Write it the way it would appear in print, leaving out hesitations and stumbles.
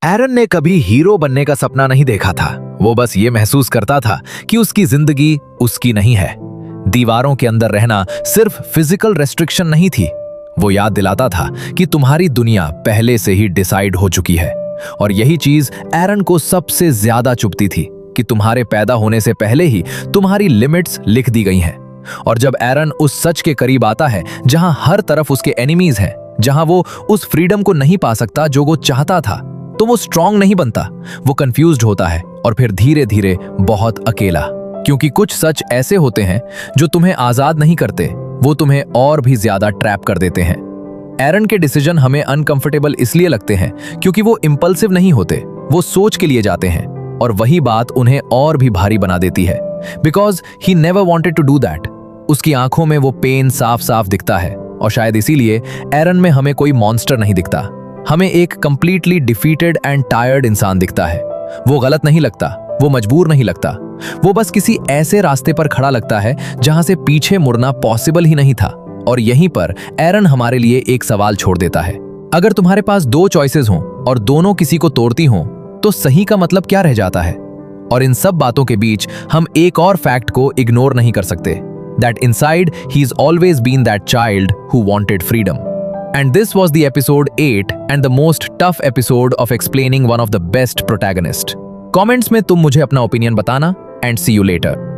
एरन ने कभी हीरो बनने का सपना नहीं देखा था। वो बस ये महसूस करता था कि उसकी जिंदगी उसकी नहीं है। दीवारों के अंदर रहना सिर्फ फिजिकल रेस्ट्रिक्शन नहीं थी, वो याद दिलाता था कि तुम्हारी दुनिया पहले से ही डिसाइड हो चुकी है। और यही चीज एरन को सबसे ज्यादा चुभती थी कि तुम्हारे पैदा होने से पहले ही तुम्हारी लिमिट्स लिख दी गई हैं। और जब एरन उस सच के करीब आता है जहां हर तरफ उसके एनिमीज हैं, जहां वो उस फ्रीडम को नहीं पा सकता जो वो चाहता था, तो वो स्ट्रांग नहीं बनता, वो कंफ्यूज्ड होता है और फिर धीरे धीरे बहुत अकेला। क्योंकि कुछ सच ऐसे होते हैं जो तुम्हें आजाद नहीं करते, वो तुम्हें और भी ज्यादा ट्रैप कर देते हैं। एरन के डिसीजन हमें अनकंफर्टेबल इसलिए लगते हैं क्योंकि वो इंपल्सिव नहीं होते, वो सोच के लिए जाते हैं, और वही बात उन्हें और भी भारी बना देती है। Because he never wanted to do that. उसकी आंखों में वो पेन साफ साफ दिखता है, और शायद इसीलिए एरन में हमें कोई मॉन्स्टर नहीं दिखता, हमें एक कंप्लीटली डिफीटेड एंड टायर्ड इंसान दिखता है। वो गलत नहीं लगता, वो मजबूर नहीं लगता, वो बस किसी ऐसे रास्ते पर खड़ा लगता है जहां से पीछे मुड़ना पॉसिबल ही नहीं था। और यहीं पर एरन हमारे लिए एक सवाल छोड़ देता है। अगर तुम्हारे पास दो चॉइसेस हों और दोनों किसी को तोड़ती हों, तो सही का मतलब क्या रह जाता है? और इन सब बातों के बीच हम एक और फैक्ट को इग्नोर नहीं कर सकते, that inside he's always been that child who wanted freedom. And this was the episode 8 and the most tough episode of explaining one of the best protagonists. Comments में तुम मुझे अपना ओपिनियन बताना and see you later.